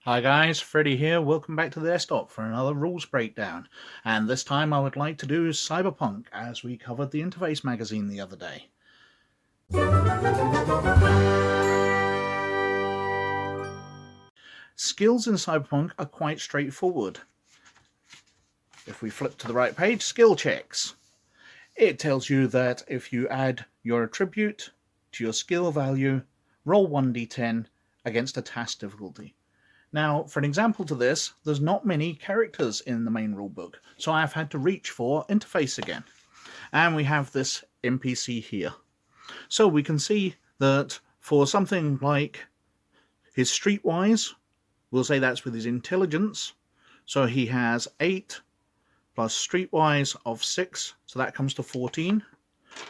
Hi guys, Freddy here, welcome back to the desktop for another rules breakdown, and this time I would like to do Cyberpunk as we covered the Interface magazine the other day. Skills in Cyberpunk are quite straightforward. If we flip to the right page, skill checks. It tells you that if you add your attribute to your skill value, roll 1d10 against a task difficulty. Now, for an example to this, there's not many characters in the main rulebook, so I've had to reach for interface again. And we have this NPC here. So we can see that for something like his streetwise, we'll say that's with his intelligence. So he has 8 plus streetwise of 6, so that comes to 14.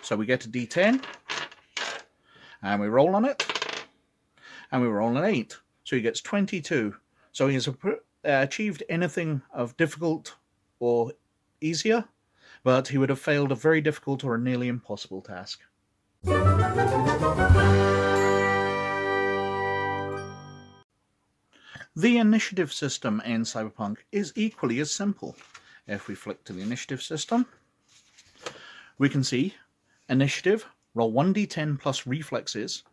So we get a d10, and we roll on it, and we roll an 8. So he gets 22. So he has achieved anything of difficult or easier, but he would have failed a very difficult or a nearly impossible task. The initiative system in Cyberpunk is equally as simple. If we flick to the initiative system, we can see initiative, roll 1d10 plus reflexes,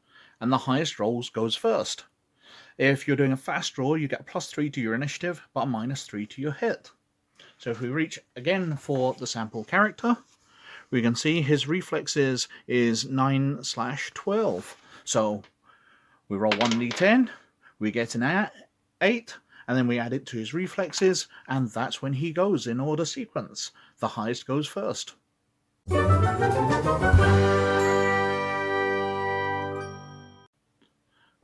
and the highest rolls goes first. If you're doing a fast draw, you get +3 to your initiative, but a -3 to your hit. So if we reach again for the sample character, we can see his reflexes is 9/12. So we roll 1d10, we get an 8, and then we add it to his reflexes, and that's when he goes in order sequence. The highest goes first.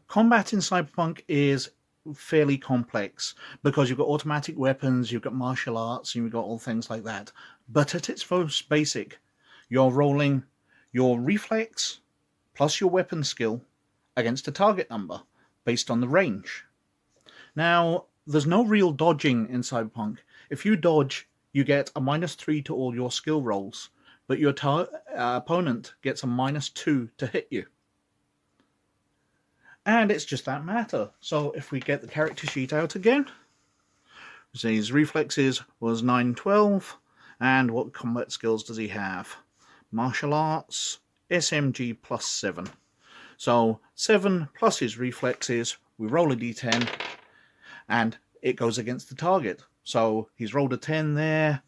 Combat in Cyberpunk is fairly complex because you've got automatic weapons, you've got martial arts, and you've got all things like that. But at its most basic, you're rolling your reflex plus your weapon skill against a target number based on the range. Now, there's no real dodging in Cyberpunk. If you dodge, you get a -3 to all your skill rolls, but your opponent gets a -2 to hit you. And it's just that matter. So if we get the character sheet out again, so his reflexes was 9/12, and what combat skills does he have? Martial arts, SMG +7. So 7 plus his reflexes, we roll a d10, and it goes against the target. So he's rolled a 10 there,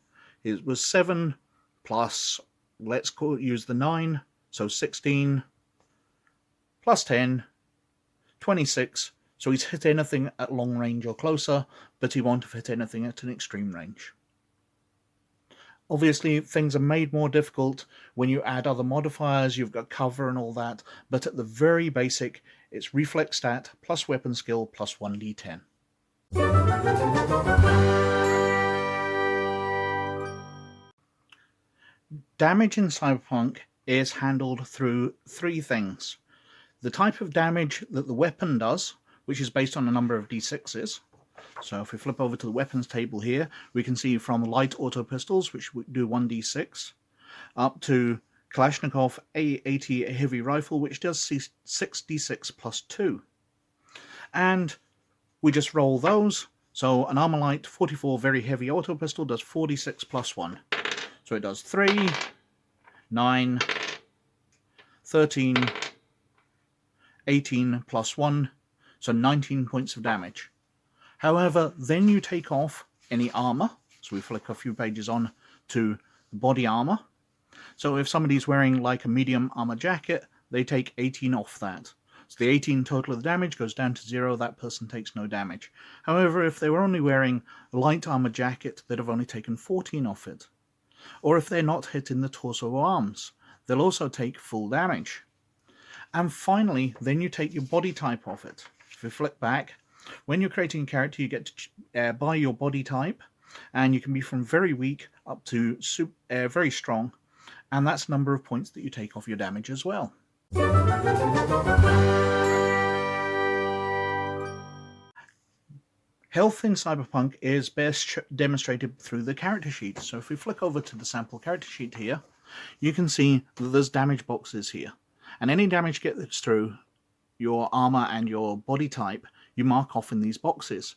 it was 7 plus, let's use the 9, so 16 plus 10, 26, so he's hit anything at long range or closer, but he won't have hit anything at an extreme range. Obviously, things are made more difficult when you add other modifiers, you've got cover and all that, but at the very basic, it's reflex stat plus weapon skill plus 1d10. Damage in Cyberpunk is handled through 3 things. The type of damage that the weapon does, which is based on a number of d6s. So if we flip over to the weapons table here, we can see from light auto pistols, which do 1d6, up to Kalashnikov A80 heavy rifle, which does 6d6 plus 2. And we just roll those. So an Armor Light 44 very heavy auto pistol does 4d6 plus 1. So it does 3, 9, 13, 18 plus 1, so 19 points of damage. However, then you take off any armor. So we flick a few pages on to the body armor. So if somebody's wearing like a medium armor jacket, they take 18 off that. So the 18 total of the damage goes down to 0, that person takes no damage. However, if they were only wearing a light armor jacket, they'd have only taken 14 off it. Or if they're not hit in the torso or arms, they'll also take full damage. And finally, then you take your body type off it. If we flip back, when you're creating a character, you get to buy your body type, and you can be from very weak up to very strong, and that's the number of points that you take off your damage as well. Health in Cyberpunk is best demonstrated through the character sheet. So if we flick over to the sample character sheet here, you can see that there's damage boxes here. And any damage gets through your armor and your body type, you mark off in these boxes.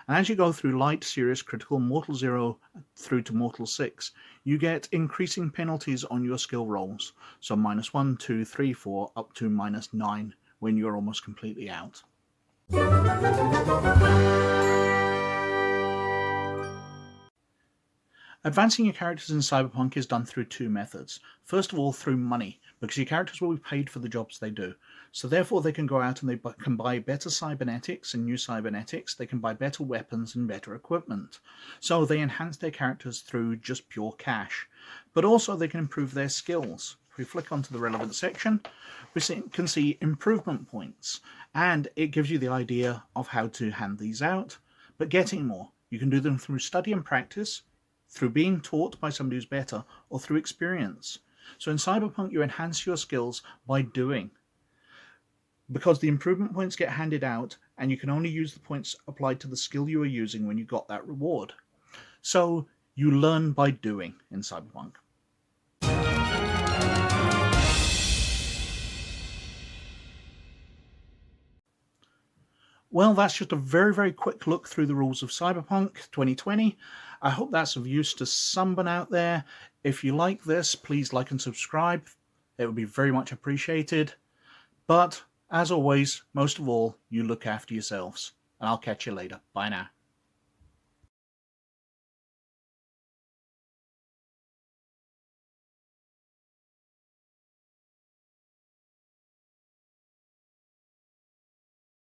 And as you go through light, serious, critical, mortal 0 through to mortal 6, you get increasing penalties on your skill rolls. So -1, 2, 3, 4, up to -9 when you're almost completely out. Advancing your characters in Cyberpunk is done through two methods. First of all, through money, because your characters will be paid for the jobs they do. So therefore they can go out and they can buy better cybernetics and new cybernetics, they can buy better weapons and better equipment. So they enhance their characters through just pure cash. But also they can improve their skills. If we flick onto the relevant section, we can see improvement points, and it gives you the idea of how to hand these out. But getting more, you can do them through study and practice, through being taught by somebody who's better, or through experience. So in Cyberpunk, you enhance your skills by doing, because the improvement points get handed out, and you can only use the points applied to the skill you are using when you got that reward. So you learn by doing in Cyberpunk. Well, that's just a very, very quick look through the rules of Cyberpunk 2020. I hope that's of use to someone out there. If you like this, please like and subscribe. It would be very much appreciated. But, as always, most of all, you look after yourselves. And I'll catch you later. Bye now.